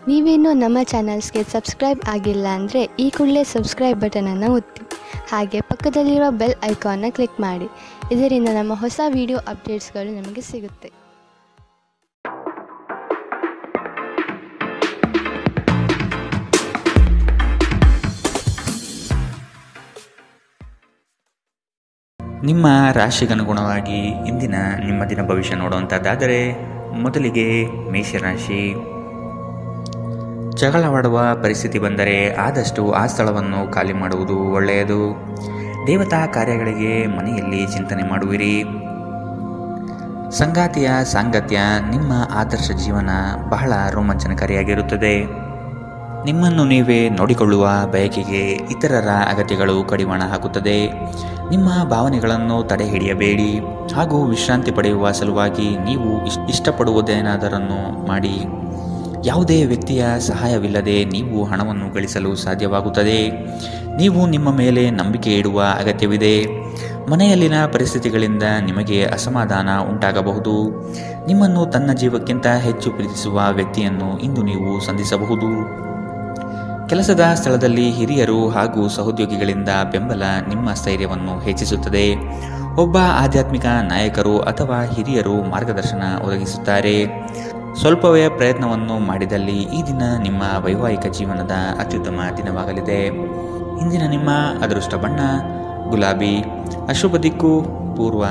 ನೀವೇನೂ ನಮ್ಮ ಚಾನಲ್ಸ್ಗೆ ಸಬ್ಸ್ಕ್ರೈಬ್ ಆಗಿಲ್ಲ ಅಂದರೆ ಈ ಕೂಡಲೇ ಸಬ್ಸ್ಕ್ರೈಬ್ ಬಟನನ್ನು ಒತ್ತಿ. ಹಾಗೆ ಪಕ್ಕದಲ್ಲಿರುವ ಬೆಲ್ ಐಕಾನ್ನ ಕ್ಲಿಕ್ ಮಾಡಿ. ಇದರಿಂದ ನಮ್ಮ ಹೊಸ ವಿಡಿಯೋ ಅಪ್ಡೇಟ್ಸ್ಗಳು ನಿಮಗೆ ಸಿಗುತ್ತೆ. ನಿಮ್ಮ ರಾಶಿಗನುಗುಣವಾಗಿ ಇಂದಿನ ನಿಮ್ಮ ದಿನ ಭವಿಷ್ಯ ನೋಡುವಂಥದ್ದಾದರೆ ಮೊದಲಿಗೆ ಮೇಷರಾಶಿ. ಜಗಳವಾಡುವ ಪರಿಸ್ಥಿತಿ ಬಂದರೆ ಆದಷ್ಟು ಆ ಸ್ಥಳವನ್ನು ಖಾಲಿ ಮಾಡುವುದು ಒಳ್ಳೆಯದು. ದೇವತಾ ಕಾರ್ಯಗಳಿಗೆ ಮನೆಯಲ್ಲಿ ಚಿಂತನೆ ಮಾಡುವಿರಿ. ಸಂಗಾತಿಯ ಸಾಂಗತ್ಯ ನಿಮ್ಮ ಆದರ್ಶ ಜೀವನ ಬಹಳ ರೋಮಾಂಚನಕಾರಿಯಾಗಿರುತ್ತದೆ. ನಿಮ್ಮನ್ನು ನೀವೇ ನೋಡಿಕೊಳ್ಳುವ ಬಯಕೆಗೆ ಇತರರ ಅಗತ್ಯಗಳು ಕಡಿವಾಣ ಹಾಕುತ್ತದೆ. ನಿಮ್ಮ ಭಾವನೆಗಳನ್ನು ತಡೆ ಹಿಡಿಯಬೇಡಿ ಹಾಗೂ ವಿಶ್ರಾಂತಿ ಪಡೆಯುವ ಸಲುವಾಗಿ ನೀವು ಇಷ್ಟಪಡುವುದೇನಾದರನ್ನು ಮಾಡಿ. ಯಾವುದೇ ವ್ಯಕ್ತಿಯ ಸಹಾಯವಿಲ್ಲದೆ ನೀವು ಹಣವನ್ನು ಗಳಿಸಲು ಸಾಧ್ಯವಾಗುತ್ತದೆ. ನೀವು ನಿಮ್ಮ ಮೇಲೆ ನಂಬಿಕೆ ಇಡುವ ಅಗತ್ಯವಿದೆ. ಮನೆಯಲ್ಲಿನ ಪರಿಸ್ಥಿತಿಗಳಿಂದ ನಿಮಗೆ ಅಸಮಾಧಾನ ಉಂಟಾಗಬಹುದು. ನಿಮ್ಮನ್ನು ತನ್ನ ಜೀವಕ್ಕಿಂತ ಹೆಚ್ಚು ಪ್ರೀತಿಸುವ ವ್ಯಕ್ತಿಯನ್ನು ಇಂದು ನೀವು ಸಂಧಿಸಬಹುದು. ಕೆಲಸದ ಸ್ಥಳದಲ್ಲಿ ಹಿರಿಯರು ಹಾಗೂ ಸಹೋದ್ಯೋಗಿಗಳಿಂದ ಬೆಂಬಲ ನಿಮ್ಮ ಸ್ಥೈರ್ಯವನ್ನು ಹೆಚ್ಚಿಸುತ್ತದೆ. ಒಬ್ಬ ಆಧ್ಯಾತ್ಮಿಕ ನಾಯಕರು ಅಥವಾ ಹಿರಿಯರು ಮಾರ್ಗದರ್ಶನ ಒದಗಿಸುತ್ತಾರೆ. ಸ್ವಲ್ಪವೇ ಪ್ರಯತ್ನವನ್ನು ಮಾಡಿದಲ್ಲಿ ಈ ದಿನ ನಿಮ್ಮ ವೈವಾಹಿಕ ಜೀವನದ ಅತ್ಯುತ್ತಮ ದಿನವಾಗಲಿದೆ. ಇಂದಿನ ನಿಮ್ಮ ಅದೃಷ್ಟ ಬಣ್ಣ ಗುಲಾಬಿ. ಅಶುಭ ದಿಕ್ಕು ಪೂರ್ವ.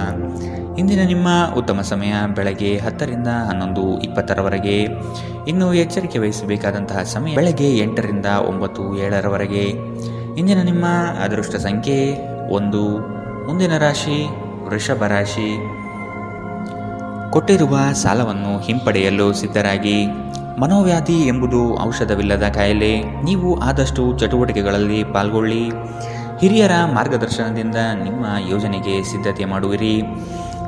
ಇಂದಿನ ನಿಮ್ಮ ಉತ್ತಮ ಸಮಯ ಬೆಳಗ್ಗೆ 10 ರಿಂದ 11:20ರವರೆಗೆ. ಇನ್ನು ಎಚ್ಚರಿಕೆ ವಹಿಸಬೇಕಾದಂತಹ ಸಮಯ ಬೆಳಗ್ಗೆ 8 ರಿಂದ 9, 7ರವರೆಗೆ. ಇಂದಿನ ನಿಮ್ಮ ಅದೃಷ್ಟ ಸಂಖ್ಯೆ 1. ಮುಂದಿನ ರಾಶಿ ವೃಷಭ ರಾಶಿ. ಕೊಟ್ಟಿರುವ ಸಾಲವನ್ನು ಹಿಂಪಡೆಯಲು ಸಿದ್ಧರಾಗಿ. ಮನೋವ್ಯಾಧಿ ಎಂಬುದು ಔಷಧವಿಲ್ಲದ ಕಾಯಿಲೆ. ನೀವು ಆದಷ್ಟು ಚಟುವಟಿಕೆಗಳಲ್ಲಿ ಪಾಲ್ಗೊಳ್ಳಿ. ಹಿರಿಯರ ಮಾರ್ಗದರ್ಶನದಿಂದ ನಿಮ್ಮ ಯೋಜನೆಗೆ ಸಿದ್ಧತೆ ಮಾಡುವಿರಿ.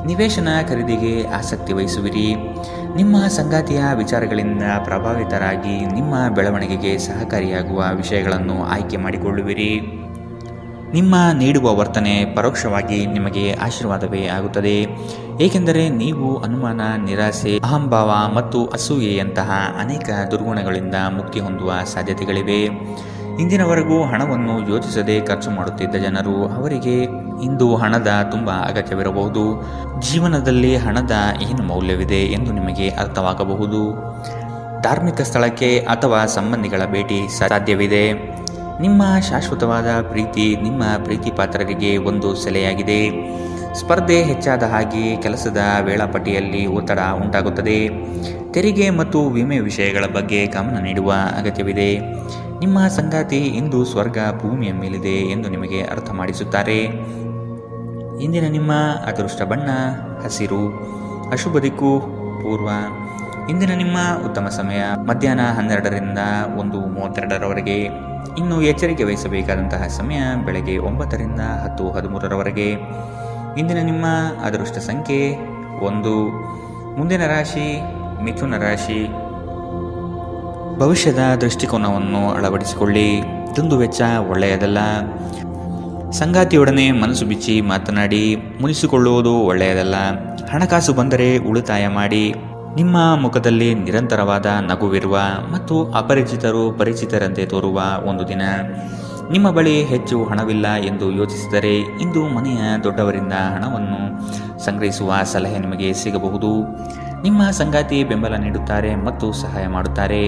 ನಿವೇಶನ ಖರೀದಿಗೆ ಆಸಕ್ತಿ ವಹಿಸುವಿರಿ. ನಿಮ್ಮ ಸಂಗಾತಿಯ ವಿಚಾರಗಳಿಂದ ಪ್ರಭಾವಿತರಾಗಿ ನಿಮ್ಮ ಬೆಳವಣಿಗೆಗೆ ಸಹಕಾರಿಯಾಗುವ ವಿಷಯಗಳನ್ನು ಆಯ್ಕೆ ಮಾಡಿಕೊಳ್ಳುವಿರಿ. ನಿಮ್ಮ ನೀಡುವ ವರ್ತನೆ ಪರೋಕ್ಷವಾಗಿ ನಿಮಗೆ ಆಶೀರ್ವಾದವೇ ಆಗುತ್ತದೆ. ಏಕೆಂದರೆ ನೀವು ಅನುಮಾನ, ನಿರಾಸೆ, ಅಹಂಭಾವ ಮತ್ತು ಅಸೂಯೆಯಂತಹ ಅನೇಕ ದುರ್ಗುಣಗಳಿಂದ ಮುಕ್ತಿ ಹೊಂದುವ ಸಾಧ್ಯತೆಗಳಿವೆ. ಇಂದಿನವರೆಗೂ ಹಣವನ್ನು ಯೋಚಿಸದೆ ಖರ್ಚು ಮಾಡುತ್ತಿದ್ದ ಜನರು ಅವರಿಗೆ ಇಂದು ಹಣದ ತುಂಬ ಅಗತ್ಯವಿರಬಹುದು. ಜೀವನದಲ್ಲಿ ಹಣದ ಏನು ಮೌಲ್ಯವಿದೆ ಎಂದು ನಿಮಗೆ ಅರ್ಥವಾಗಬಹುದು. ಧಾರ್ಮಿಕ ಸ್ಥಳಕ್ಕೆ ಅಥವಾ ಸಂಬಂಧಿಗಳ ಭೇಟಿ ಸಾಧ್ಯವಿದೆ. ನಿಮ್ಮ ಶಾಶ್ವತವಾದ ಪ್ರೀತಿ ನಿಮ್ಮ ಪ್ರೀತಿ ಪಾತ್ರರಿಗೆ ಒಂದು ಸೆಲೆಯಾಗಿದೆ. ಸ್ಪರ್ಧೆ ಹೆಚ್ಚಾದ ಹಾಗೆ ಕೆಲಸದ ವೇಳಾಪಟ್ಟಿಯಲ್ಲಿ ಒತ್ತಡ ಉಂಟಾಗುತ್ತದೆ. ತೆರಿಗೆ ಮತ್ತು ವಿಮೆ ವಿಷಯಗಳ ಬಗ್ಗೆ ಗಮನ ನೀಡುವ ಅಗತ್ಯವಿದೆ. ನಿಮ್ಮ ಸಂಗಾತಿ ಇಂದು ಸ್ವರ್ಗ ಭೂಮಿಯ ಮೇಲಿದೆ ಎಂದು ನಿಮಗೆ ಅರ್ಥ ಮಾಡಿಸುತ್ತಾರೆ. ಇಂದಿನ ನಿಮ್ಮ ಅದೃಷ್ಟ ಬಣ್ಣ ಹಸಿರು. ಅಶುಭ ದಿಕ್ಕು ಪೂರ್ವ. ಇಂದಿನ ನಿಮ್ಮ ಉತ್ತಮ ಸಮಯ ಮಧ್ಯಾಹ್ನ 12 ರಿಂದ 1:32ರವರೆಗೆ. ಇನ್ನು ಎಚ್ಚರಿಕೆ ವಹಿಸಬೇಕಾದಂತಹ ಸಮಯ ಬೆಳಗ್ಗೆ 9 ರಿಂದ 10:13ರವರೆಗೆ. ಇಂದಿನ ನಿಮ್ಮ ಅದೃಷ್ಟ ಸಂಖ್ಯೆ 1. ಮುಂದಿನ ರಾಶಿ ಮಿಥುನ ರಾಶಿ. ಭವಿಷ್ಯದ ದೃಷ್ಟಿಕೋನವನ್ನು ಅಳವಡಿಸಿಕೊಳ್ಳಿ. ದುಂದುವೆಚ್ಚ ಒಳ್ಳೆಯದಲ್ಲ. ಸಂಗಾತಿಯೊಡನೆ ಮನಸ್ಸು ಬಿಚ್ಚಿ ಮಾತನಾಡಿ. ಮುನಿಸಿಕೊಳ್ಳುವುದು ಒಳ್ಳೆಯದಲ್ಲ. ಹಣಕಾಸು ಬಂದರೆ ಉಳಿತಾಯ ಮಾಡಿ. ನಿಮ್ಮ ಮುಖದಲ್ಲಿ ನಿರಂತರವಾದ ನಗುವಿರುವ ಮತ್ತು ಅಪರಿಚಿತರು ಪರಿಚಿತರಂತೆ ತೋರುವ ಒಂದು ದಿನ. ನಿಮ್ಮ ಬಳಿ ಹೆಚ್ಚು ಹಣವಿಲ್ಲ ಎಂದು ಯೋಚಿಸಿದರೆ ಇಂದು ಮನೆಯ ದೊಡ್ಡವರಿಂದ ಹಣವನ್ನು ಸಂಗ್ರಹಿಸುವ ಸಲಹೆ ನಿಮಗೆ ಸಿಗಬಹುದು. ನಿಮ್ಮ ಸಂಗಾತಿ ಬೆಂಬಲ ನೀಡುತ್ತಾರೆ ಮತ್ತು ಸಹಾಯ ಮಾಡುತ್ತಾರೆ.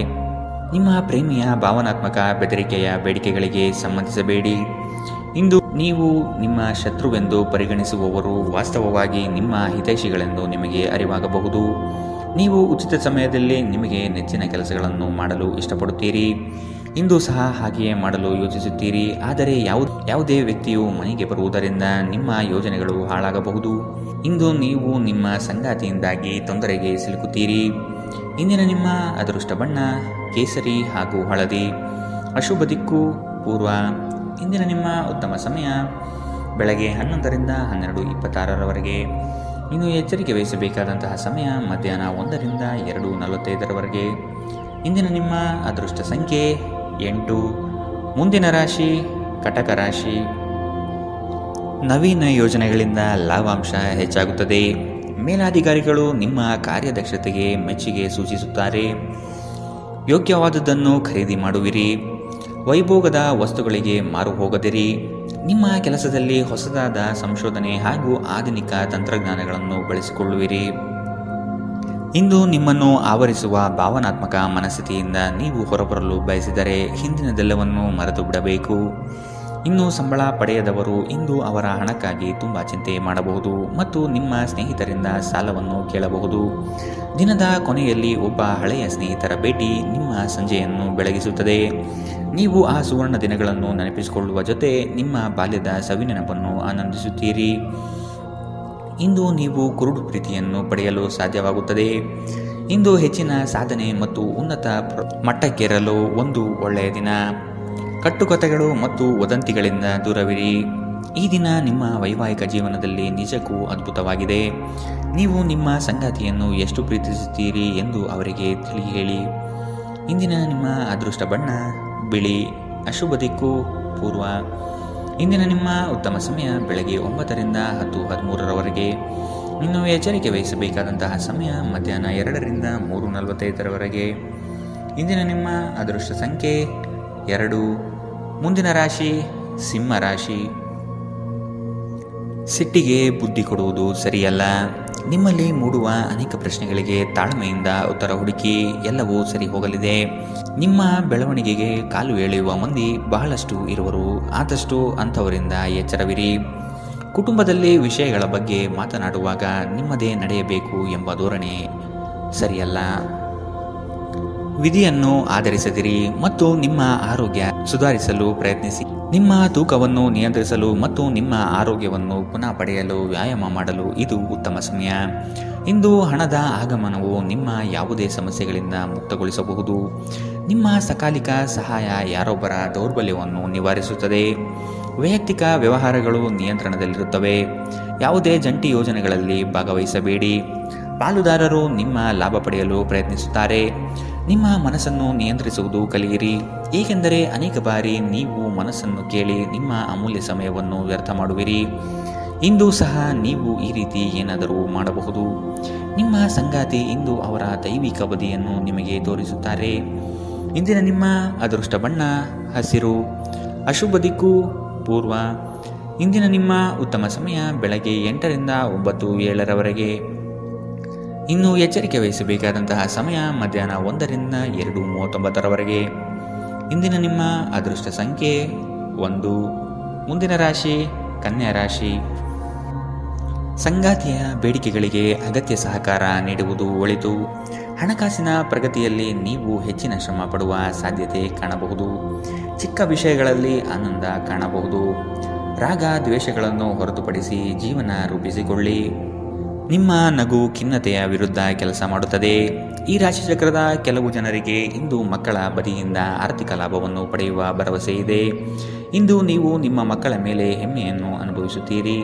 ನಿಮ್ಮ ಪ್ರೇಮಿಯ ಭಾವನಾತ್ಮಕ ಬೆದರಿಕೆಯ ಬೇಡಿಕೆಗಳಿಗೆ ಸಂಬಂಧಿಸಬೇಡಿ. ಇಂದು ನೀವು ನಿಮ್ಮ ಶತ್ರುವೆಂದು ಪರಿಗಣಿಸುವವರು ವಾಸ್ತವವಾಗಿ ನಿಮ್ಮ ಹಿತೈಷಿಗಳೆಂದು ನಿಮಗೆ ಅರಿವಾಗಬಹುದು. ನೀವು ಉಚಿತ ಸಮಯದಲ್ಲಿ ನಿಮಗೆ ನೆಚ್ಚಿನ ಕೆಲಸಗಳನ್ನು ಮಾಡಲು ಇಷ್ಟಪಡುತ್ತೀರಿ. ಇಂದು ಸಹ ಹಾಗೆಯೇ ಮಾಡಲು ಯೋಚಿಸುತ್ತೀರಿ. ಆದರೆ ಯಾವುದೇ ವ್ಯಕ್ತಿಯು ಮನೆಗೆ ಬರುವುದರಿಂದ ನಿಮ್ಮ ಯೋಜನೆಗಳು ಹಾಳಾಗಬಹುದು. ಇಂದು ನೀವು ನಿಮ್ಮ ಸಂಗಾತಿಯಿಂದಾಗಿ ತೊಂದರೆಗೆ ಸಿಲುಕುತ್ತೀರಿ. ಇಂದಿನ ನಿಮ್ಮ ಅದೃಷ್ಟ ಬಣ್ಣ ಕೇಸರಿ ಹಾಗೂ ಹಳದಿ. ಅಶುಭ ದಿಕ್ಕು ಪೂರ್ವ. ಇಂದಿನ ನಿಮ್ಮ ಉತ್ತಮ ಸಮಯ ಬೆಳಗ್ಗೆ 11 ರಿಂದ 12:26ರವರೆಗೆ. ಇನ್ನು ಎಚ್ಚರಿಕೆ ವಹಿಸಬೇಕಾದಂತಹ ಸಮಯ ಮಧ್ಯಾಹ್ನ 1 ರಿಂದ 2:45ರವರೆಗೆ. ಇಂದಿನ ನಿಮ್ಮ ಅದೃಷ್ಟ ಸಂಖ್ಯೆ 8. ಮುಂದಿನ ರಾಶಿ ಕಟಕ ರಾಶಿ. ನವೀನ ಯೋಜನೆಗಳಿಂದ ಲಾಭಾಂಶ ಹೆಚ್ಚಾಗುತ್ತದೆ. ಮೇಲಾಧಿಕಾರಿಗಳು ನಿಮ್ಮ ಕಾರ್ಯದಕ್ಷತೆಗೆ ಮೆಚ್ಚುಗೆ ಸೂಚಿಸುತ್ತಾರೆ. ಯೋಗ್ಯವಾದುದನ್ನು ಖರೀದಿ ಮಾಡುವಿರಿ. ವೈಭೋಗದ ವಸ್ತುಗಳಿಗೆ ಮಾರು ಹೋಗದಿರಿ. ನಿಮ್ಮ ಕೆಲಸದಲ್ಲಿ ಹೊಸದಾದ ಸಂಶೋಧನೆ ಹಾಗೂ ಆಧುನಿಕ ತಂತ್ರಜ್ಞಾನಗಳನ್ನು ಬಳಸಿಕೊಳ್ಳುವಿರಿ. ಇಂದು ನಿಮ್ಮನ್ನು ಆವರಿಸುವ ಭಾವನಾತ್ಮಕ ಮನಸ್ಥಿತಿಯಿಂದ ನೀವು ಹೊರಬರಲು ಬಯಸಿದರೆ ಹಿಂದಿನದೆಲ್ಲವನ್ನು ಮರೆತು ಬಿಡಬೇಕು. ಇನ್ನು ಸಂಬಳ ಪಡೆಯದವರು ಇಂದು ಅವರ ಹಣಕ್ಕಾಗಿ ತುಂಬ ಚಿಂತೆ ಮಾಡಬಹುದು ಮತ್ತು ನಿಮ್ಮ ಸ್ನೇಹಿತರಿಂದ ಸಾಲವನ್ನು ಕೇಳಬಹುದು. ದಿನದ ಕೊನೆಯಲ್ಲಿ ಒಬ್ಬ ಹಳೆಯ ಸ್ನೇಹಿತರ ಭೇಟಿ ನಿಮ್ಮ ಸಂಜೆಯನ್ನು ಬೆಳಗಿಸುತ್ತದೆ. ನೀವು ಆ ಸುವರ್ಣ ದಿನಗಳನ್ನು ನೆನಪಿಸಿಕೊಳ್ಳುವ ಜೊತೆ ನಿಮ್ಮ ಬಾಲ್ಯದ ಸವಿನೆನಪನ್ನು ಆನಂದಿಸುತ್ತೀರಿ. ಇಂದು ನೀವು ಕುರುಡು ಪ್ರೀತಿಯನ್ನು ಪಡೆಯಲು ಸಾಧ್ಯವಾಗುತ್ತದೆ. ಇಂದು ಹೆಚ್ಚಿನ ಸಾಧನೆ ಮತ್ತು ಉನ್ನತ ಮಟ್ಟಕ್ಕೇರಲು ಒಂದು ಒಳ್ಳೆಯ ದಿನ. ಕಟ್ಟುಕತೆಗಳು ಮತ್ತು ವದಂತಿಗಳಿಂದ ದೂರವಿರಿ. ಈ ದಿನ ನಿಮ್ಮ ವೈವಾಹಿಕ ಜೀವನದಲ್ಲಿ ನಿಜಕ್ಕೂ ಅದ್ಭುತವಾಗಿದೆ. ನೀವು ನಿಮ್ಮ ಸಂಗಾತಿಯನ್ನು ಎಷ್ಟು ಪ್ರೀತಿಸುತ್ತೀರಿ ಎಂದು ಅವರಿಗೆ ತಿಳಿ ಹೇಳಿ. ಇಂದಿನ ನಿಮ್ಮ ಅದೃಷ್ಟ ಬಣ್ಣ ಬಿಳಿ. ಅಶುಭ ದಿಕ್ಕು ಪೂರ್ವ. ಇಂದಿನ ನಿಮ್ಮ ಉತ್ತಮ ಸಮಯ ಬೆಳಗ್ಗೆ 9ರಿಂದ 10:13ರವರೆಗೆ. ಇನ್ನು ಎಚ್ಚರಿಕೆ ವಹಿಸಬೇಕಾದಂತಹ ಸಮಯ ಮಧ್ಯಾಹ್ನ 2ರಿಂದ 3:45ರವರೆಗೆ. ಇಂದಿನ ನಿಮ್ಮ ಅದೃಷ್ಟ ಸಂಖ್ಯೆ 2. ಮುಂದಿನ ರಾಶಿ ಸಿಂಹ ರಾಶಿ. ಸಿಟ್ಟಿಗೆ ಬುದ್ಧಿ ಕೊಡುವುದು ಸರಿಯಲ್ಲ. ನಿಮ್ಮಲ್ಲಿ ಮೂಡುವ ಅನೇಕ ಪ್ರಶ್ನೆಗಳಿಗೆ ತಾಳ್ಮೆಯಿಂದ ಉತ್ತರ ಹುಡುಕಿ. ಎಲ್ಲವೂ ಸರಿ ಹೋಗಲಿದೆ. ನಿಮ್ಮ ಬೆಳವಣಿಗೆಗೆ ಕಾಲು ಎಳೆಯುವ ಮಂದಿ ಬಹಳಷ್ಟು ಇರುವರು. ಆದಷ್ಟು ಅಂಥವರಿಂದ ಎಚ್ಚರವಿರಿ. ಕುಟುಂಬದಲ್ಲಿ ವಿಷಯಗಳ ಬಗ್ಗೆ ಮಾತನಾಡುವಾಗ ನಿಮ್ಮದೇ ನಡೆಯಬೇಕು ಎಂಬ ಧೋರಣೆ ಸರಿಯಲ್ಲ. ವಿಧಿಯನ್ನು ಆಧರಿಸದಿರಿ ಮತ್ತು ನಿಮ್ಮ ಆರೋಗ್ಯ ಸುಧಾರಿಸಲು ಪ್ರಯತ್ನಿಸಿ. ನಿಮ್ಮ ತೂಕವನ್ನು ನಿಯಂತ್ರಿಸಲು ಮತ್ತು ನಿಮ್ಮ ಆರೋಗ್ಯವನ್ನು ಪುನಃ ಪಡೆಯಲು ವ್ಯಾಯಾಮ ಮಾಡಲು ಇದು ಉತ್ತಮ ಸಮಯ. ಇಂದು ಹಣದ ಆಗಮನವು ನಿಮ್ಮ ಯಾವುದೇ ಸಮಸ್ಯೆಗಳಿಂದ ಮುಕ್ತಗೊಳಿಸಬಹುದು. ನಿಮ್ಮ ಸಕಾಲಿಕ ಸಹಾಯ ಯಾರೊಬ್ಬರ ದೌರ್ಬಲ್ಯವನ್ನು ನಿವಾರಿಸುತ್ತದೆ. ವೈಯಕ್ತಿಕ ವ್ಯವಹಾರಗಳು ನಿಯಂತ್ರಣದಲ್ಲಿರುತ್ತವೆ. ಯಾವುದೇ ಜಂಟಿ ಯೋಜನೆಗಳಲ್ಲಿ ಭಾಗವಹಿಸಬೇಡಿ. ಪಾಲುದಾರರು ನಿಮ್ಮ ಲಾಭ ಪಡೆಯಲು ಪ್ರಯತ್ನಿಸುತ್ತಾರೆ. ನಿಮ್ಮ ಮನಸ್ಸನ್ನು ನಿಯಂತ್ರಿಸುವುದು ಕಲಿಯಿರಿ, ಏಕೆಂದರೆ ಅನೇಕ ಬಾರಿ ನೀವು ಮನಸ್ಸನ್ನು ಕೇಳಿ ನಿಮ್ಮ ಅಮೂಲ್ಯ ಸಮಯವನ್ನು ವ್ಯರ್ಥ ಮಾಡುವಿರಿ. ಇಂದು ಸಹ ನೀವು ಈ ರೀತಿ ಏನಾದರೂ ಮಾಡಬಹುದು. ನಿಮ್ಮ ಸಂಗಾತಿ ಇಂದು ಅವರ ದೈವಿಕ ಬದಿಯನ್ನು ನಿಮಗೆ ತೋರಿಸುತ್ತಾರೆ. ಇಂದಿನ ನಿಮ್ಮ ಅದೃಷ್ಟ ಬಣ್ಣ ಹಸಿರು. ಅಶುಭ ದಿಕ್ಕು ಪೂರ್ವ. ಇಂದಿನ ನಿಮ್ಮ ಉತ್ತಮ ಸಮಯ ಬೆಳಗ್ಗೆ 8ರಿಂದ 9:07ರವರೆಗೆ. ಇನ್ನು ಎಚ್ಚರಿಕೆ ವಹಿಸಬೇಕಾದಂತಹ ಸಮಯ ಮಧ್ಯಾಹ್ನ 1ರಿಂದ 2:39ರವರೆಗೆ. ಇಂದಿನ ನಿಮ್ಮ ಅದೃಷ್ಟ ಸಂಖ್ಯೆ 1. ಮುಂದಿನ ರಾಶಿ ಕನ್ಯಾ ರಾಶಿ. ಸಂಗಾತಿಯ ಬೇಡಿಕೆಗಳಿಗೆ ಅಗತ್ಯ ಸಹಕಾರ ನೀಡುವುದು ಒಳಿತು. ಹಣಕಾಸಿನ ಪ್ರಗತಿಯಲ್ಲಿ ನೀವು ಹೆಚ್ಚಿನ ಶ್ರಮ ಪಡುವ ಸಾಧ್ಯತೆ ಕಾಣಬಹುದು. ಚಿಕ್ಕ ವಿಷಯಗಳಲ್ಲಿ ಆನಂದ ಕಾಣಬಹುದು. ರಾಗ ದ್ವೇಷಗಳನ್ನು ಹೊರತುಪಡಿಸಿ ಜೀವನ ರೂಪಿಸಿಕೊಳ್ಳಿ. ನಿಮ್ಮ ನಗು ಖಿನ್ನತೆಯ ವಿರುದ್ಧ ಕೆಲಸ ಮಾಡುತ್ತದೆ. ಈ ರಾಶಿಚಕ್ರದ ಕೆಲವು ಜನರಿಗೆ ಇಂದು ಮಕ್ಕಳ ಬದಿಯಿಂದ ಆರ್ಥಿಕ ಲಾಭವನ್ನು ಪಡೆಯುವ ಭರವಸೆ ಇದೆ. ಇಂದು ನೀವು ನಿಮ್ಮ ಮಕ್ಕಳ ಮೇಲೆ ಹೆಮ್ಮೆಯನ್ನು ಅನುಭವಿಸುತ್ತೀರಿ.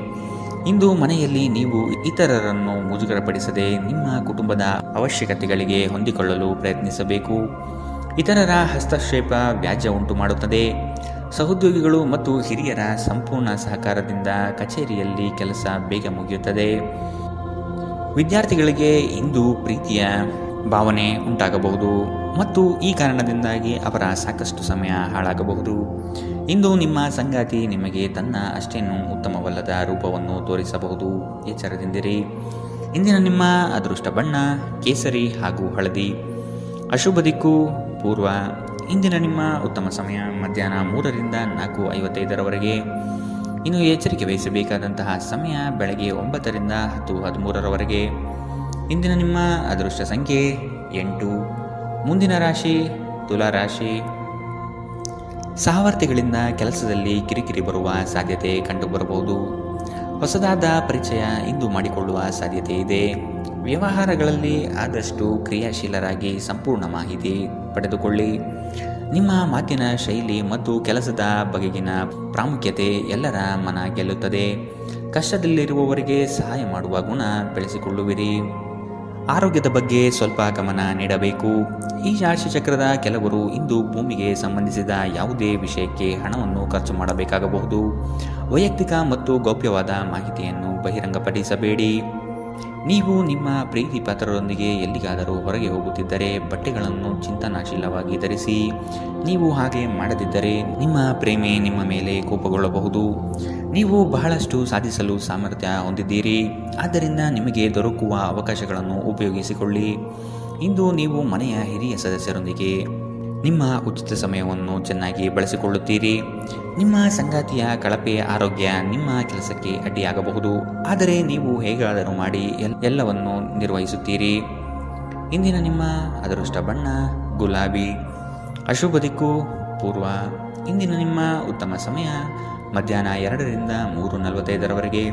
ಇಂದು ಮನೆಯಲ್ಲಿ ನೀವು ಇತರರನ್ನು ಮುಜುಗರಪಡಿಸದೆ ನಿಮ್ಮ ಕುಟುಂಬದ ಅವಶ್ಯಕತೆಗಳಿಗೆ ಹೊಂದಿಕೊಳ್ಳಲು ಪ್ರಯತ್ನಿಸಬೇಕು. ಇತರರ ಹಸ್ತಕ್ಷೇಪ ವ್ಯಾಜ್ಯ ಉಂಟು ಮಾಡುತ್ತದೆ. ಸಹೋದ್ಯೋಗಿಗಳು ಮತ್ತು ಹಿರಿಯರ ಸಂಪೂರ್ಣ ಸಹಕಾರದಿಂದ ಕಚೇರಿಯಲ್ಲಿ ಕೆಲಸ ಬೇಗ ಮುಗಿಯುತ್ತದೆ. ವಿದ್ಯಾರ್ಥಿಗಳಿಗೆ ಇಂದು ಪ್ರೀತಿಯ ಭಾವನೆ ಉಂಟಾಗಬಹುದು ಮತ್ತು ಈ ಕಾರಣದಿಂದಾಗಿ ಅವರ ಸಾಕಷ್ಟು ಸಮಯ ಹಾಳಾಗಬಹುದು. ಇಂದು ನಿಮ್ಮ ಸಂಗಾತಿ ನಿಮಗೆ ತನ್ನ ಅಷ್ಟೇನೂ ಉತ್ತಮವಲ್ಲದ ರೂಪವನ್ನು ತೋರಿಸಬಹುದು. ಎಚ್ಚರದಿಂದಿರಿ. ಇಂದಿನ ನಿಮ್ಮ ಅದೃಷ್ಟ ಬಣ್ಣ ಕೇಸರಿ ಹಾಗೂ ಹಳದಿ. ಅಶುಭ ದಿಕ್ಕು ಪೂರ್ವ. ಇಂದಿನ ನಿಮ್ಮ ಉತ್ತಮ ಸಮಯ ಮಧ್ಯಾಹ್ನ 3ರಿಂದ 4:55ರವರೆಗೆ. ಇನ್ನು ಎಚ್ಚರಿಕೆ ವಹಿಸಬೇಕಾದಂತಹ ಸಮಯ ಬೆಳಗ್ಗೆ 9ರಿಂದ 10:13ರವರೆಗೆ. ಇಂದಿನ ನಿಮ್ಮ ಅದೃಷ್ಟ ಸಂಖ್ಯೆ 8. ಮುಂದಿನ ರಾಶಿ ತುಲಾ ರಾಶಿ. ಸಹವರ್ತಿಗಳಿಂದ ಕೆಲಸದಲ್ಲಿ ಕಿರಿಕಿರಿ ಬರುವ ಸಾಧ್ಯತೆ ಕಂಡುಬರಬಹುದು. ಹೊಸದಾದ ಪರಿಚಯ ಇಂದು ಮಾಡಿಕೊಳ್ಳುವ ಸಾಧ್ಯತೆ ಇದೆ. ವ್ಯವಹಾರಗಳಲ್ಲಿ ಆದಷ್ಟು ಕ್ರಿಯಾಶೀಲರಾಗಿ ಸಂಪೂರ್ಣ ಮಾಹಿತಿ ಪಡೆದುಕೊಳ್ಳಿ. ನಿಮ್ಮ ಮಾತಿನ ಶೈಲಿ ಮತ್ತು ಕೆಲಸದ ಬಗೆಗಿನ ಪ್ರಾಮುಖ್ಯತೆ ಎಲ್ಲರ ಮನ ಗೆಲ್ಲುತ್ತದೆ. ಕಷ್ಟದಲ್ಲಿರುವವರಿಗೆ ಸಹಾಯ ಮಾಡುವ ಗುಣ ಬೆಳೆಸಿಕೊಳ್ಳುವಿರಿ. ಆರೋಗ್ಯದ ಬಗ್ಗೆ ಸ್ವಲ್ಪ ಗಮನ ನೀಡಬೇಕು. ಈ ರಾಶಿಚಕ್ರದ ಕೆಲವರು ಇಂದು ಭೂಮಿಗೆ ಸಂಬಂಧಿಸಿದ ಯಾವುದೇ ವಿಷಯಕ್ಕೆ ಹಣವನ್ನು ಖರ್ಚು ಮಾಡಬೇಕಾಗಬಹುದು. ವೈಯಕ್ತಿಕ ಮತ್ತು ಗೌಪ್ಯವಾದ ಮಾಹಿತಿಯನ್ನು ಬಹಿರಂಗಪಡಿಸಬೇಡಿ. ನೀವು ನಿಮ್ಮ ಪ್ರೀತಿ ಪಾತ್ರರೊಂದಿಗೆ ಎಲ್ಲಿಗಾದರೂ ಹೊರಗೆ ಹೋಗುತ್ತಿದ್ದರೆ ಬಟ್ಟೆಗಳನ್ನು ಚಿಂತನಾಶೀಲವಾಗಿ ಧರಿಸಿ. ನೀವು ಹಾಗೆ ಮಾಡದಿದ್ದರೆ ನಿಮ್ಮ ಪ್ರೇಮಿ ನಿಮ್ಮ ಮೇಲೆ ಕೋಪಗೊಳ್ಳಬಹುದು. ನೀವು ಬಹಳಷ್ಟು ಸಾಧಿಸಲು ಸಾಮರ್ಥ್ಯ ಹೊಂದಿದ್ದೀರಿ, ಆದ್ದರಿಂದ ನಿಮಗೆ ದೊರಕುವ ಅವಕಾಶಗಳನ್ನು ಉಪಯೋಗಿಸಿಕೊಳ್ಳಿ. ಇಂದು ನೀವು ಮನೆಯ ಹಿರಿಯ ಸದಸ್ಯರೊಂದಿಗೆ ನಿಮ್ಮ ಉಚಿತ ಸಮಯವನ್ನು ಚೆನ್ನಾಗಿ ಬಳಸಿಕೊಳ್ಳುತ್ತೀರಿ. ನಿಮ್ಮ ಸಂಗಾತಿಯ ಕಳಪೆ ಆರೋಗ್ಯ ನಿಮ್ಮ ಕೆಲಸಕ್ಕೆ ಅಡ್ಡಿಯಾಗಬಹುದು, ಆದರೆ ನೀವು ಹೇಗಾದರೂ ಮಾಡಿ ಎಲ್ಲವನ್ನು ನಿರ್ವಹಿಸುತ್ತೀರಿ. ಇಂದಿನ ನಿಮ್ಮ ಅದೃಷ್ಟ ಬಣ್ಣ ಗುಲಾಬಿ. ಅಶುಭ ದಿಕ್ಕು ಪೂರ್ವ. ಇಂದಿನ ನಿಮ್ಮ ಉತ್ತಮ ಸಮಯ ಮಧ್ಯಾಹ್ನ 2ರಿಂದ 3:45ರವರೆಗೆ.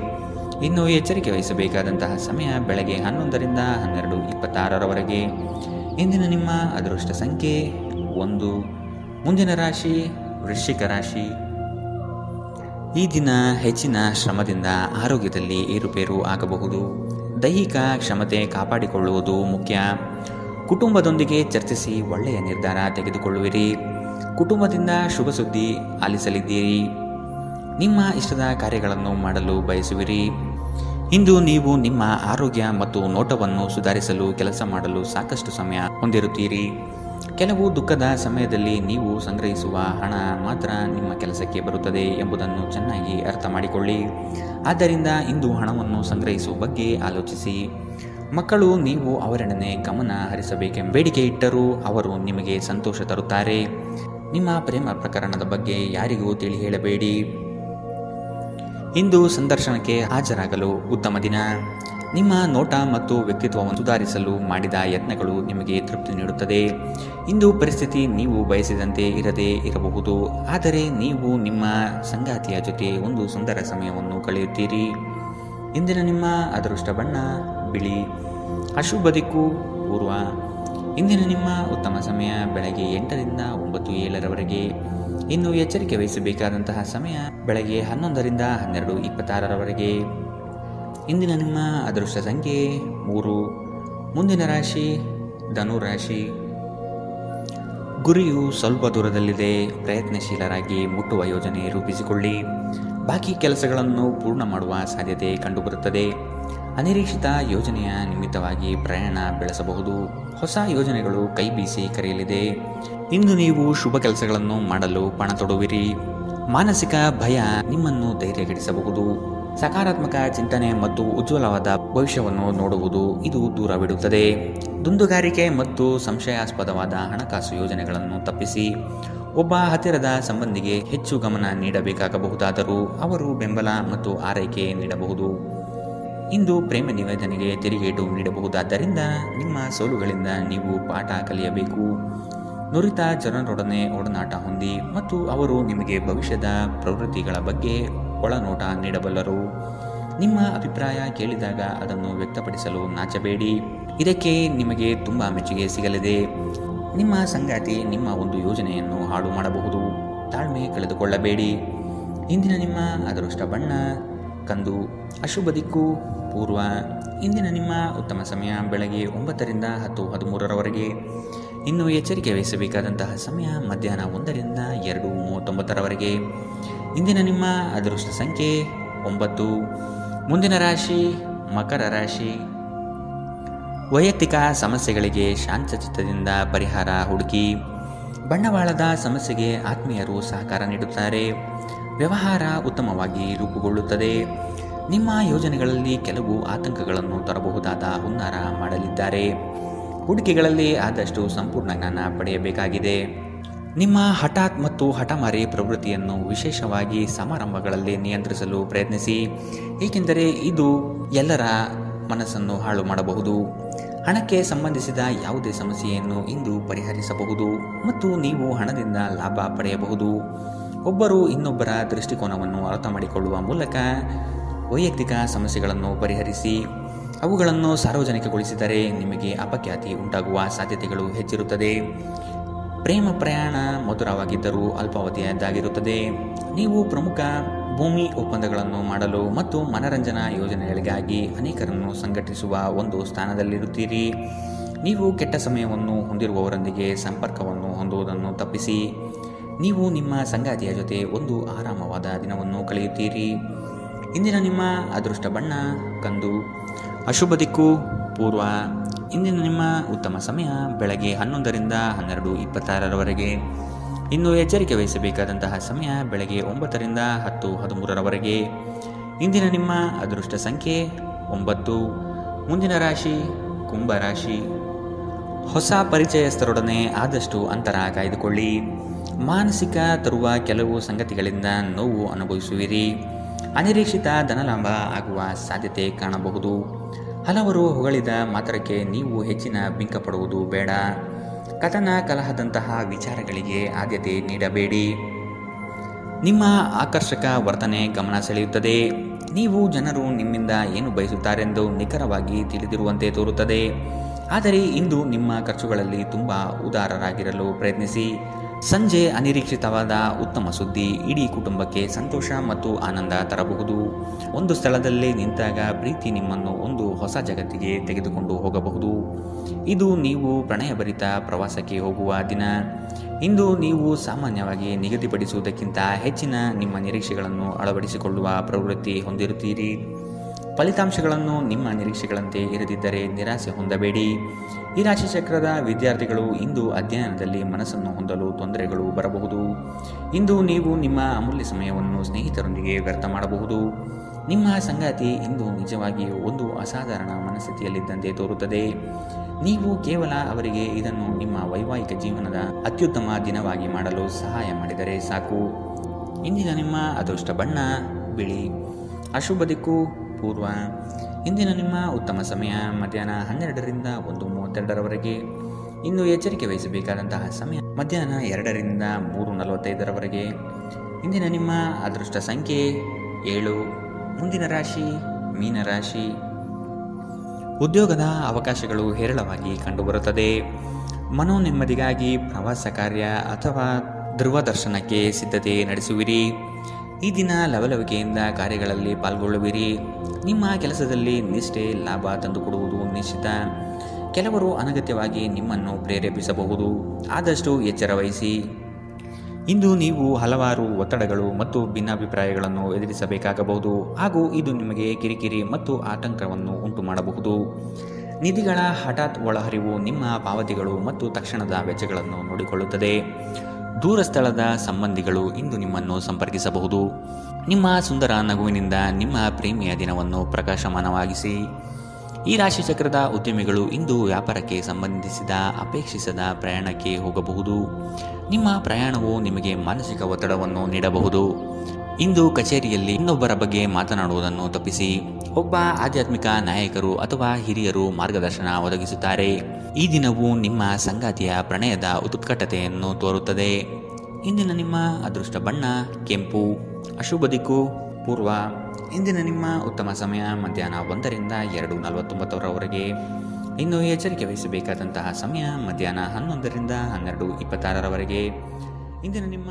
ಇನ್ನು ಎಚ್ಚರಿಕೆ ವಹಿಸಬೇಕಾದಂತಹ ಸಮಯ ಬೆಳಗ್ಗೆ 11ರಿಂದ 12:26ರವರೆಗೆ. ಇಂದಿನ ನಿಮ್ಮ ಅದೃಷ್ಟ ಸಂಖ್ಯೆ 1. ಮುಂದಿನ ರಾಶಿ ವೃಶ್ಚಿಕ ರಾಶಿ. ಈ ದಿನ ಹೆಚ್ಚಿನ ಶ್ರಮದಿಂದ ಆರೋಗ್ಯದಲ್ಲಿ ಏರುಪೇರು ಆಗಬಹುದು. ದೈಹಿಕ ಕ್ಷಮತೆ ಕಾಪಾಡಿಕೊಳ್ಳುವುದು ಮುಖ್ಯ. ಕುಟುಂಬದೊಂದಿಗೆ ಚರ್ಚಿಸಿ ಒಳ್ಳೆಯ ನಿರ್ಧಾರ ತೆಗೆದುಕೊಳ್ಳುವಿರಿ. ಕುಟುಂಬದಿಂದ ಶುಭ ಸುದ್ದಿ ಆಲಿಸಲಿದ್ದೀರಿ. ನಿಮ್ಮ ಇಷ್ಟದ ಕಾರ್ಯಗಳನ್ನು ಮಾಡಲು ಬಯಸುವಿರಿ. ಇಂದು ನೀವು ನಿಮ್ಮ ಆರೋಗ್ಯ ಮತ್ತು ನೋಟವನ್ನು ಸುಧಾರಿಸಲು ಕೆಲಸ ಮಾಡಲು ಸಾಕಷ್ಟು ಸಮಯ ಹೊಂದಿರುತ್ತೀರಿ. ಕೆಲವು ದುಃಖದ ಸಮಯದಲ್ಲಿ ನೀವು ಸಂಗ್ರಹಿಸುವ ಹಣ ಮಾತ್ರ ನಿಮ್ಮ ಕೆಲಸಕ್ಕೆ ಬರುತ್ತದೆ ಎಂಬುದನ್ನು ಚೆನ್ನಾಗಿ ಅರ್ಥ ಮಾಡಿಕೊಳ್ಳಿ. ಆದ್ದರಿಂದ ಇಂದು ಹಣವನ್ನು ಸಂಗ್ರಹಿಸುವ ಬಗ್ಗೆ ಆಲೋಚಿಸಿ. ಮಕ್ಕಳು ನೀವು ಅವರೆಡನೆ ಗಮನ ಹರಿಸಬೇಕೆಂಬ ಬೇಡಿಕೆ ಇಟ್ಟರೂ ಅವರು ನಿಮಗೆ ಸಂತೋಷ ತರುತ್ತಾರೆ. ನಿಮ್ಮ ಪ್ರೇಮ ಪ್ರಕರಣದ ಬಗ್ಗೆ ಯಾರಿಗೂ ತಿಳಿ ಹೇಳಬೇಡಿ. ಇಂದು ಸಂದರ್ಶನಕ್ಕೆ ಹಾಜರಾಗಲು ಉತ್ತಮ ದಿನ. ನಿಮ್ಮ ನೋಟ ಮತ್ತು ವ್ಯಕ್ತಿತ್ವವನ್ನು ಸುಧಾರಿಸಲು ಮಾಡಿದ ಯತ್ನಗಳು ನಿಮಗೆ ತೃಪ್ತಿ ನೀಡುತ್ತದೆ. ಇಂದು ಪರಿಸ್ಥಿತಿ ನೀವು ಬಯಸಿದಂತೆ ಇರದೇ ಇರಬಹುದು, ಆದರೆ ನೀವು ನಿಮ್ಮ ಸಂಗಾತಿಯ ಜೊತೆ ಒಂದು ಸುಂದರ ಸಮಯವನ್ನು ಕಳೆಯುತ್ತೀರಿ. ಇಂದಿನ ನಿಮ್ಮ ಅದೃಷ್ಟ ಬಣ್ಣ ಬಿಳಿ. ಅಶುಭ ದಿಕ್ಕು ಪೂರ್ವ. ಇಂದಿನ ನಿಮ್ಮ ಉತ್ತಮ ಸಮಯ ಬೆಳಗ್ಗೆ 8ರಿಂದ 9:07ರವರೆಗೆ. ಇನ್ನು ಎಚ್ಚರಿಕೆ ವಹಿಸಬೇಕಾದಂತಹ ಸಮಯ ಬೆಳಗ್ಗೆ 11ರಿಂದ 12:26ರವರೆಗೆ. ಇಂದಿನ ನಿಮ್ಮ ಅದೃಷ್ಟ ಸಂಖ್ಯೆ 3. ಮುಂದಿನ ರಾಶಿ ಧನು ರಾಶಿ. ಗುರಿಯು ಸ್ವಲ್ಪ ದೂರದಲ್ಲಿದೆ. ಪ್ರಯತ್ನಶೀಲರಾಗಿ ಮುಟ್ಟುವ ಯೋಜನೆ ರೂಪಿಸಿಕೊಳ್ಳಿ. ಬಾಕಿ ಕೆಲಸಗಳನ್ನು ಪೂರ್ಣ ಮಾಡುವ ಸಾಧ್ಯತೆ ಕಂಡುಬರುತ್ತದೆ. ಅನಿರೀಕ್ಷಿತ ಯೋಜನೆಯ ನಿಮಿತ್ತವಾಗಿ ಪ್ರಯಾಣ ಬೆಳೆಸಬಹುದು. ಹೊಸ ಯೋಜನೆಗಳು ಕೈ ಬೀಸಿ ಕರೆಯಲಿದೆ. ಇಂದು ನೀವು ಶುಭ ಕೆಲಸಗಳನ್ನು ಮಾಡಲು ಪಣ ತೊಡುವಿರಿ. ಮಾನಸಿಕ ಭಯ ನಿಮ್ಮನ್ನು ಧೈರ್ಯಗೆಡಿಸಬಹುದು. ಸಕಾರಾತ್ಮಕ ಚಿಂತನೆ ಮತ್ತು ಉಜ್ವಲವಾದ ಭವಿಷ್ಯವನ್ನು ನೋಡುವುದು ಇದು ದೂರವಿಡುತ್ತದೆ. ದುಂದುಗಾರಿಕೆ ಮತ್ತು ಸಂಶಯಾಸ್ಪದವಾದ ಹಣಕಾಸು ಯೋಜನೆಗಳನ್ನು ತಪ್ಪಿಸಿ. ಒಬ್ಬ ಹತ್ತಿರದ ಸಂಬಂಧಿಗೆ ಹೆಚ್ಚು ಗಮನ ನೀಡಬೇಕಾಗಬಹುದಾದರೂ ಅವರು ಬೆಂಬಲ ಮತ್ತು ಆರೈಕೆ ನೀಡಬಹುದು. ಇಂದು ಪ್ರೇಮ ನಿವೇದನೆಗೆ ತಿರುಗೇಟು ನೀಡಬಹುದಾದ್ದರಿಂದ ನಿಮ್ಮ ಸೋಲುಗಳಿಂದ ನೀವು ಪಾಠ ಕಲಿಯಬೇಕು. ನುರಿತ ಜನರೊಡನೆ ಒಡನಾಟ ಹೊಂದಿ ಮತ್ತು ಅವರು ನಿಮಗೆ ಭವಿಷ್ಯದ ಪ್ರವೃತ್ತಿಗಳ ಬಗ್ಗೆ ಒಳನೋಟ ನೀಡಬಲ್ಲರು. ನಿಮ್ಮ ಅಭಿಪ್ರಾಯ ಕೇಳಿದಾಗ ಅದನ್ನು ವ್ಯಕ್ತಪಡಿಸಲು ನಾಚಬೇಡಿ. ಇದಕ್ಕೆ ನಿಮಗೆ ತುಂಬ ಮೆಚ್ಚುಗೆ ಸಿಗಲಿದೆ. ನಿಮ್ಮ ಸಂಗಾತಿ ನಿಮ್ಮ ಒಂದು ಯೋಜನೆಯನ್ನು ಹಾಳು ಮಾಡಬಹುದು. ತಾಳ್ಮೆ ಕಳೆದುಕೊಳ್ಳಬೇಡಿ. ಇಂದಿನ ನಿಮ್ಮ ಅದೃಷ್ಟ ಬಣ್ಣ ಕಂದು. ಅಶುಭ ದಿಕ್ಕು ಪೂರ್ವ. ಇಂದಿನ ನಿಮ್ಮ ಉತ್ತಮ ಸಮಯ ಬೆಳಗ್ಗೆ 9ರಿಂದ 10:13ರವರೆಗೆ. ಇನ್ನು ಎಚ್ಚರಿಕೆ ವಹಿಸಬೇಕಾದಂತಹ ಸಮಯ ಮಧ್ಯಾಹ್ನ 1ರಿಂದ 2:39ರವರೆಗೆ. ಇಂದಿನ ನಿಮ್ಮ ಅದೃಷ್ಟ ಸಂಖ್ಯೆ 9. ಮುಂದಿನ ರಾಶಿ ಮಕರ ರಾಶಿ. ವೈಯಕ್ತಿಕ ಸಮಸ್ಯೆಗಳಿಗೆ ಶಾಂತಚಿತ್ತದಿಂದ ಪರಿಹಾರ ಹುಡುಕಿ. ಬಂಡವಾಳದ ಸಮಸ್ಯೆಗೆ ಆತ್ಮೀಯರು ಸಹಕಾರ ನೀಡುತ್ತಾರೆ. ವ್ಯವಹಾರ ಉತ್ತಮವಾಗಿ ರೂಪುಗೊಳ್ಳುತ್ತದೆ. ನಿಮ್ಮ ಯೋಜನೆಗಳಲ್ಲಿ ಕೆಲವು ಆತಂಕಗಳನ್ನು ತರಬಹುದಾದ ಹುನ್ನಾರ ಮಾಡಲಿದ್ದಾರೆ. ಹೂಡಿಕೆಗಳಲ್ಲಿ ಆದಷ್ಟು ಸಂಪೂರ್ಣ ಜ್ಞಾನ ಪಡೆಯಬೇಕಾಗಿದೆ. ನಿಮ್ಮ ಹಠಾತ್ ಮತ್ತು ಹಠಮಾರಿ ಪ್ರವೃತ್ತಿಯನ್ನು ವಿಶೇಷವಾಗಿ ಸಮಾರಂಭಗಳಲ್ಲಿ ನಿಯಂತ್ರಿಸಲು ಪ್ರಯತ್ನಿಸಿ, ಏಕೆಂದರೆ ಇದು ಎಲ್ಲರ ಮನಸ್ಸನ್ನು ಹಾಳು ಮಾಡಬಹುದು. ಹಣಕ್ಕೆ ಸಂಬಂಧಿಸಿದ ಯಾವುದೇ ಸಮಸ್ಯೆಯನ್ನು ಇಂದು ಪರಿಹರಿಸಬಹುದು ಮತ್ತು ನೀವು ಹಣದಿಂದ ಲಾಭ ಪಡೆಯಬಹುದು. ಒಬ್ಬರು ಇನ್ನೊಬ್ಬರ ದೃಷ್ಟಿಕೋನವನ್ನು ಅರ್ಥ ಮಾಡಿಕೊಳ್ಳುವ ಮೂಲಕ ವೈಯಕ್ತಿಕ ಸಮಸ್ಯೆಗಳನ್ನು ಪರಿಹರಿಸಿ. ಅವುಗಳನ್ನು ಸಾರ್ವಜನಿಕಗೊಳಿಸಿದರೆ ನಿಮಗೆ ಅಪಖ್ಯಾತಿ ಉಂಟಾಗುವ ಸಾಧ್ಯತೆಗಳು ಹೆಚ್ಚಿರುತ್ತದೆ. ಪ್ರೇಮ ಪ್ರಯಾಣ ಮಧುರವಾಗಿದ್ದರೂ ಅಲ್ಪಾವಧಿಯದ್ದಾಗಿರುತ್ತದೆ. ನೀವು ಪ್ರಮುಖ ಭೂಮಿ ಒಪ್ಪಂದಗಳನ್ನು ಮಾಡಲು ಮತ್ತು ಮನರಂಜನಾ ಯೋಜನೆಗಳಿಗಾಗಿ ಅನೇಕರನ್ನು ಸಂಘಟಿಸುವ ಒಂದು ಸ್ಥಾನದಲ್ಲಿರುತ್ತೀರಿ. ನೀವು ಕೆಟ್ಟ ಸಮಯವನ್ನು ಹೊಂದಿರುವವರೊಂದಿಗೆ ಸಂಪರ್ಕವನ್ನು ಹೊಂದುವುದನ್ನು ತಪ್ಪಿಸಿ. ನೀವು ನಿಮ್ಮ ಸಂಗಾತಿಯ ಜೊತೆ ಒಂದು ಆರಾಮವಾದ ದಿನವನ್ನು ಕಳೆಯುತ್ತೀರಿ. ಇಂದಿನ ನಿಮ್ಮ ಅದೃಷ್ಟ ಬಣ್ಣ ಕಂದು. ಅಶುಭ ದಿಕ್ಕು ಪೂರ್ವ. ಇಂದಿನ ನಿಮ್ಮ ಉತ್ತಮ ಸಮಯ ಬೆಳಗ್ಗೆ 11ರಿಂದ 12:26ರವರೆಗೆ. ಇನ್ನು ಎಚ್ಚರಿಕೆ ವಹಿಸಬೇಕಾದಂತಹ ಸಮಯ ಬೆಳಗ್ಗೆ 9ರಿಂದ 10:13ರವರೆಗೆ. ಇಂದಿನ ನಿಮ್ಮ ಅದೃಷ್ಟ ಸಂಖ್ಯೆ 9. ಮುಂದಿನ ರಾಶಿ ಕುಂಭರಾಶಿ. ಹೊಸ ಪರಿಚಯಸ್ಥರೊಡನೆ ಆದಷ್ಟು ಅಂತರ ಕಾಯ್ದುಕೊಳ್ಳಿ. ಮಾನಸಿಕ ತರುವ ಕೆಲವು ಸಂಗತಿಗಳಿಂದ ನೋವು ಅನುಭವಿಸುವಿರಿ. ಅನಿರೀಕ್ಷಿತ ಧನಲಾಭ ಆಗುವ ಸಾಧ್ಯತೆ ಕಾಣಬಹುದು. ಹಲವರು ಹೊಗಳಿದ ಮಾತ್ರಕ್ಕೆ ನೀವು ಹೆಚ್ಚಿನ ಬಿಂಕ ಪಡುವುದು ಬೇಡ. ಕಥನ ಕಲಹದಂತಹ ವಿಚಾರಗಳಿಗೆ ಆದ್ಯತೆ ನೀಡಬೇಡಿ. ನಿಮ್ಮ ಆಕರ್ಷಕ ವರ್ತನೆ ಗಮನ ಸೆಳೆಯುತ್ತದೆ. ನೀವು ಜನರು ನಿಮ್ಮಿಂದ ಏನು ಬಯಸುತ್ತಾರೆಂದು ನಿಖರವಾಗಿ ತಿಳಿದಿರುವಂತೆ ತೋರುತ್ತದೆ. ಆದರೆ ಇಂದು ನಿಮ್ಮ ಖರ್ಚುಗಳಲ್ಲಿ ತುಂಬ ಉದಾರರಾಗಿರಲು ಪ್ರಯತ್ನಿಸಿ. ಸಂಜೆ ಅನಿರೀಕ್ಷಿತವಾದ ಉತ್ತಮ ಸುದ್ದಿ ಇಡೀ ಕುಟುಂಬಕ್ಕೆ ಸಂತೋಷ ಮತ್ತು ಆನಂದ ತರಬಹುದು. ಒಂದು ಸ್ಥಳದಲ್ಲಿ ನಿಂತಾಗ ಪ್ರೀತಿ ನಿಮ್ಮನ್ನು ಒಂದು ಹೊಸ ಜಗತ್ತಿಗೆ ತೆಗೆದುಕೊಂಡು ಹೋಗಬಹುದು. ಇದು ನೀವು ಪ್ರಣಯಭರಿತ ಪ್ರವಾಸಕ್ಕೆ ಹೋಗುವ ದಿನ. ಇಂದು ನೀವು ಸಾಮಾನ್ಯವಾಗಿ ನಿಗದಿಪಡಿಸುವುದಕ್ಕಿಂತ ಹೆಚ್ಚಿನ ನಿಮ್ಮ ನಿರೀಕ್ಷೆಗಳನ್ನು ಅಳವಡಿಸಿಕೊಳ್ಳುವ ಪ್ರವೃತ್ತಿ ಹೊಂದಿರುತ್ತೀರಿ. ಫಲಿತಾಂಶಗಳನ್ನು ನಿಮ್ಮ ನಿರೀಕ್ಷೆಗಳಂತೆ ಇರದಿದ್ದರೆ ನಿರಾಸೆ ಹೊಂದಬೇಡಿ. ಈ ರಾಶಿಚಕ್ರದ ವಿದ್ಯಾರ್ಥಿಗಳು ಇಂದು ಅಧ್ಯಯನದಲ್ಲಿ ಮನಸ್ಸನ್ನು ಹೊಂದಲು ತೊಂದರೆಗಳು ಬರಬಹುದು. ಇಂದು ನೀವು ನಿಮ್ಮ ಅಮೂಲ್ಯ ಸಮಯವನ್ನು ಸ್ನೇಹಿತರೊಂದಿಗೆ ವ್ಯರ್ಥ ಮಾಡಬಹುದು. ನಿಮ್ಮ ಸಂಗಾತಿ ಇಂದು ನಿಜವಾಗಿಯೂ ಒಂದು ಅಸಾಧಾರಣ ಮನಸ್ಥಿತಿಯಲ್ಲಿದ್ದಂತೆ ತೋರುತ್ತದೆ. ನೀವು ಕೇವಲ ಅವರಿಗೆ ಇದನ್ನು ನಿಮ್ಮ ವೈವಾಹಿಕ ಜೀವನದ ಅತ್ಯುತ್ತಮ ದಿನವಾಗಿ ಮಾಡಲು ಸಹಾಯ ಮಾಡಿದರೆ ಸಾಕು. ಇಂದಿನ ನಿಮ್ಮ ಅದೃಷ್ಟ ಬಣ್ಣ ಬಿಳಿ. ಅಶುಭ ದಿಕ್ಕು ಪೂರ್ವ. ಇಂದಿನ ನಿಮ್ಮ ಉತ್ತಮ ಸಮಯ ಮಧ್ಯಾಹ್ನ 12ರಿಂದ 1:32ರವರೆಗೆ. ಇನ್ನು ಎಚ್ಚರಿಕೆ ವಹಿಸಬೇಕಾದಂತಹ ಸಮಯ ಮಧ್ಯಾಹ್ನ 2ರಿಂದ 3:45ರವರೆಗೆ. ಇಂದಿನ ನಿಮ್ಮ ಅದೃಷ್ಟ ಸಂಖ್ಯೆ 7. ಮುಂದಿನ ರಾಶಿ ಮೀನರಾಶಿ. ಉದ್ಯೋಗದ ಅವಕಾಶಗಳು ಹೇರಳವಾಗಿ ಕಂಡುಬರುತ್ತದೆ. ಮನೋನೆಮ್ಮದಿಗಾಗಿ ಪ್ರವಾಸ ಕಾರ್ಯ ಅಥವಾ ಧ್ರುವದರ್ಶನಕ್ಕೆ ಸಿದ್ಧತೆ ನಡೆಸುವಿರಿ. ಈ ದಿನ ಲವಲವಿಕೆಯಿಂದ ಕಾರ್ಯಗಳಲ್ಲಿ ಪಾಲ್ಗೊಳ್ಳುವಿರಿ. ನಿಮ್ಮ ಕೆಲಸದಲ್ಲಿ ನಿಷ್ಠೆ ಲಾಭ ತಂದುಕೊಡುವುದು ನಿಶ್ಚಿತ. ಕೆಲವರು ಅನಗತ್ಯವಾಗಿ ನಿಮ್ಮನ್ನು ಪ್ರೇರೇಪಿಸಬಹುದು. ಆದಷ್ಟು ಎಚ್ಚರ ವಹಿಸಿ. ಇಂದು ನೀವು ಹಲವಾರು ಒತ್ತಡಗಳು ಮತ್ತು ಭಿನ್ನಾಭಿಪ್ರಾಯಗಳನ್ನು ಎದುರಿಸಬೇಕಾಗಬಹುದು ಹಾಗೂ ಇದು ನಿಮಗೆ ಕಿರಿಕಿರಿ ಮತ್ತು ಆತಂಕವನ್ನು ಉಂಟು ಮಾಡಬಹುದು. ನಿಧಿಗಳ ಹಠಾತ್ ಒಳಹರಿವು ನಿಮ್ಮ ಪಾವತಿಗಳು ಮತ್ತು ತಕ್ಷಣದ ವೆಚ್ಚಗಳನ್ನು ನೋಡಿಕೊಳ್ಳುತ್ತದೆ. ದೂರ ಸ್ಥಳದ ಸಂಬಂಧಿಗಳು ಇಂದು ನಿಮ್ಮನ್ನು ಸಂಪರ್ಕಿಸಬಹುದು. ನಿಮ್ಮ ಸುಂದರ ನಗುವಿನಿಂದ ನಿಮ್ಮ ಪ್ರೇಮಿಯ ದಿನವನ್ನು ಪ್ರಕಾಶಮಾನವಾಗಿಸಿ. ಈ ರಾಶಿಚಕ್ರದ ಉದ್ಯಮಿಗಳು ಇಂದು ವ್ಯಾಪಾರಕ್ಕೆ ಸಂಬಂಧಿಸಿದ ಅಪೇಕ್ಷಿಸದ ಪ್ರಯಾಣಕ್ಕೆ ಹೋಗಬಹುದು. ನಿಮ್ಮ ಪ್ರಯಾಣವು ನಿಮಗೆ ಮಾನಸಿಕ ಒತ್ತಡವನ್ನು ನೀಡಬಹುದು. ಇಂದು ಕಚೇರಿಯಲ್ಲಿ ಇನ್ನೊಬ್ಬರ ಬಗ್ಗೆ ಮಾತನಾಡುವುದನ್ನು ತಪ್ಪಿಸಿ. ಒಬ್ಬ ಆಧ್ಯಾತ್ಮಿಕ ನಾಯಕರು ಅಥವಾ ಹಿರಿಯರು ಮಾರ್ಗದರ್ಶನ ಒದಗಿಸುತ್ತಾರೆ. ಈ ದಿನವು ನಿಮ್ಮ ಸಂಗಾತಿಯ ಪ್ರಣಯದ ಉತ್ಕಟತೆಯನ್ನು ತೋರುತ್ತದೆ. ಇಂದಿನ ನಿಮ್ಮ ಅದೃಷ್ಟ ಬಣ್ಣ ಕೆಂಪು. ಅಶುಭ ದಿಕ್ಕು ಪೂರ್ವ. ಇಂದಿನ ನಿಮ್ಮ ಉತ್ತಮ ಸಮಯ ಮಧ್ಯಾಹ್ನ 1ರಿಂದ 2:49ರವರೆಗೆ. ಇನ್ನು ಎಚ್ಚರಿಕೆ ವಹಿಸಬೇಕಾದಂತಹ ಸಮಯ ಮಧ್ಯಾಹ್ನ 11ರಿಂದ 12:26ರವರೆಗೆ. ಇಂದಿನ ನಿಮ್ಮ